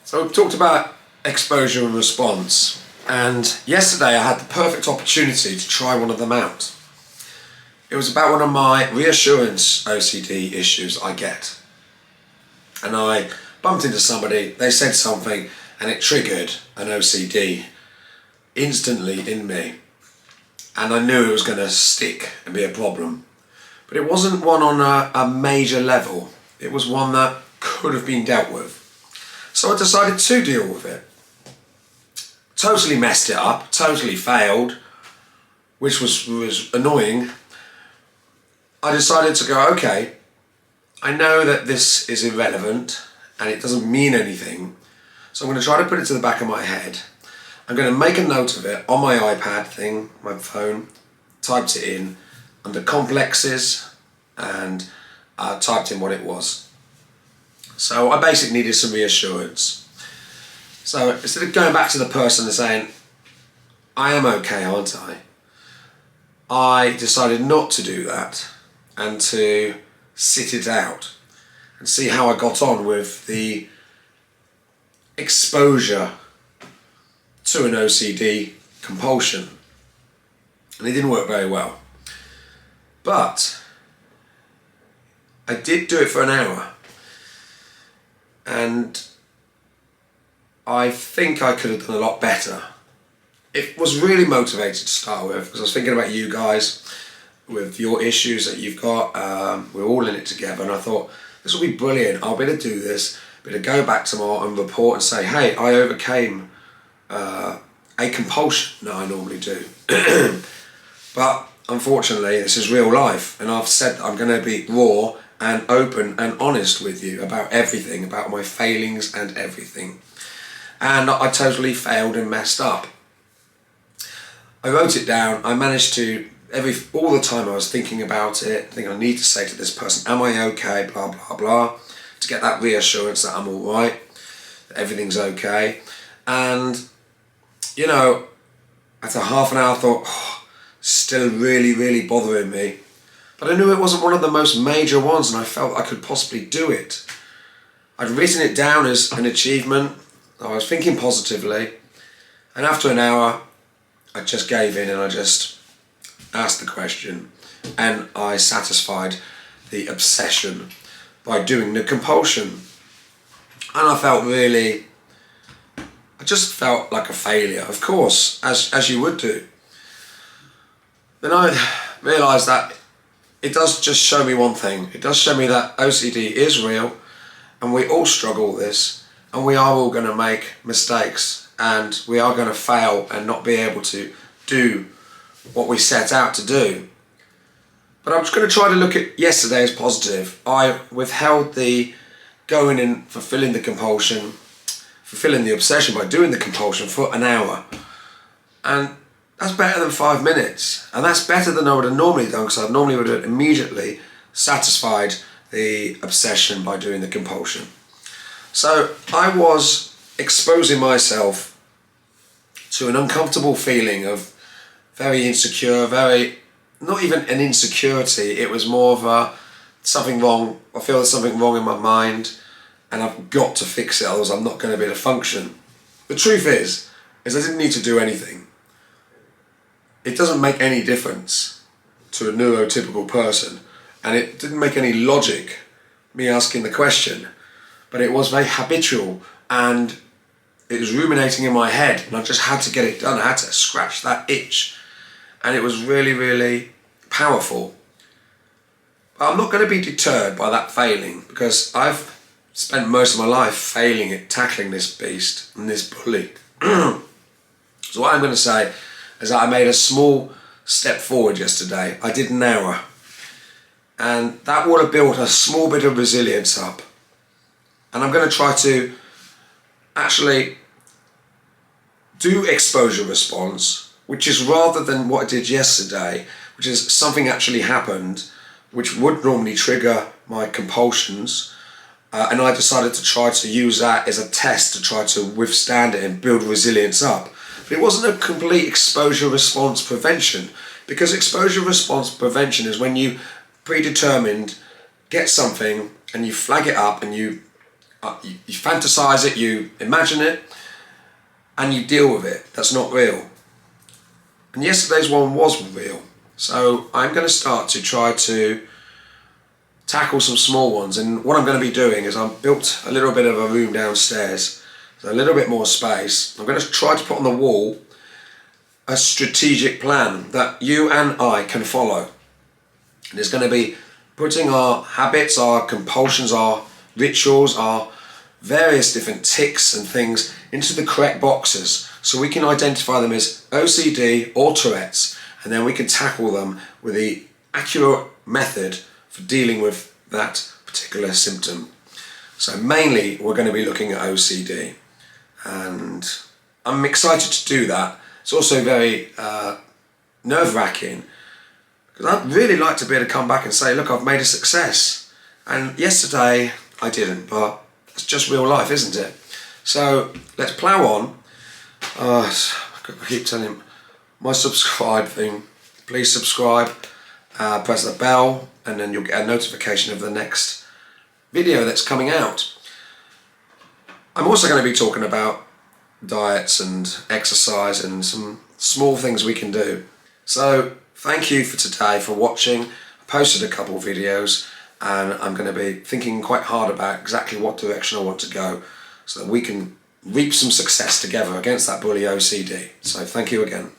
So we've talked about exposure and response, and yesterday I had the perfect opportunity to try one of them out. It was about one of my reassurance OCD issues I get. And I bumped into somebody, they said something, and it triggered an OCD instantly in me. And I knew it was going to stick and be a problem. But it wasn't one on a major level. It was one that could have been dealt with. So I decided to deal with it. Totally messed it up, totally failed, which was annoying. I decided to go, okay, I know that this is irrelevant and it doesn't mean anything, so I'm going to try to put it to the back of my head. I'm going to make a note of it on my iPad thing, my phone, typed it in under complexes, and typed in what it was. So I basically needed some reassurance. So instead of going back to the person and saying, I am okay, aren't I decided not to do that and to sit it out and see how I got on with the exposure to an OCD compulsion. And it didn't work very well. But I did do it for an hour. And I think I could have done a lot better. It was really motivated to start with because I was thinking about you guys with your issues that you've got. We're all in it together, and I thought this will be brilliant. I'll be able to do this, be able to go back tomorrow and report and say, hey, I overcame a compulsion that I normally do. But unfortunately, this is real life, and I've said I'm going to be raw and open and honest with you about everything, about my failings and everything. And I totally failed and messed up. I wrote it down. I managed to, all the time I was thinking about it, I think I need to say to this person, am I okay, blah, blah, blah, to get that reassurance that I'm all right, that everything's okay. And, you know, after half an hour I thought, still really, really bothering me. But I knew it wasn't one of the most major ones, and I felt I could possibly do it. I'd written it down as an achievement. I was thinking positively, and after an hour I just gave in and I just asked the question, and I satisfied the obsession by doing the compulsion. And I just felt like a failure, of course, as you would do. Then I realised that it does just show me one thing. It does show me that OCD is real, and we all struggle with this, and we are all going to make mistakes, and we are going to fail and not be able to do what we set out to do. But I'm just going to try to look at yesterday as positive. I withheld the going and fulfilling the compulsion, fulfilling the obsession by doing the compulsion for an hour. And that's better than 5 minutes. And that's better than I would have normally done, because I normally would have immediately satisfied the obsession by doing the compulsion. So I was exposing myself to an uncomfortable feeling of very insecure, not even an insecurity, it was more of something wrong. I feel there's something wrong in my mind and I've got to fix it, otherwise I'm not going to be able to function. The truth is I didn't need to do anything. It doesn't make any difference to a neurotypical person, and it didn't make any logic, me asking the question, but it was very habitual and it was ruminating in my head, and I just had to get it done. I had to scratch that itch, and it was really, really powerful. But I'm not going to be deterred by that failing, because I've spent most of my life failing at tackling this beast and this bully. So what I'm going to say is that I made a small step forward yesterday. I did an hour, and that would have built a small bit of resilience up. And I'm going to try to actually do exposure response, which is rather than what I did yesterday, which is something actually happened which would normally trigger my compulsions, and I decided to try to use that as a test to try to withstand it and build resilience up. But it wasn't a complete exposure response prevention, because exposure response prevention is when you predetermined get something and you flag it up and you You fantasize it, you imagine it, and you deal with it. That's not real. And yesterday's one was real. So I'm going to start to try to tackle some small ones. And what I'm going to be doing is I've built a little bit of a room downstairs, so a little bit more space. I'm going to try to put on the wall a strategic plan that you and I can follow. And it's going to be putting our habits, our compulsions, our rituals, our various different tics and things into the correct boxes so we can identify them as OCD or Tourette's, and then we can tackle them with the accurate method for dealing with that particular symptom. So mainly we're going to be looking at OCD, and I'm excited to do that. It's also very nerve-wracking because I'd really like to be able to come back and say, look, I've made a success. And yesterday I didn't, but it's just real life, isn't it? So let's plough on. I keep telling him, my subscribe thing, please subscribe, press the bell, and then you'll get a notification of the next video that's coming out. I'm also going to be talking about diets and exercise and some small things we can do. So thank you for today for watching. I posted a couple of videos, and I'm going to be thinking quite hard about exactly what direction I want to go so that we can reap some success together against that bully OCD. So thank you again.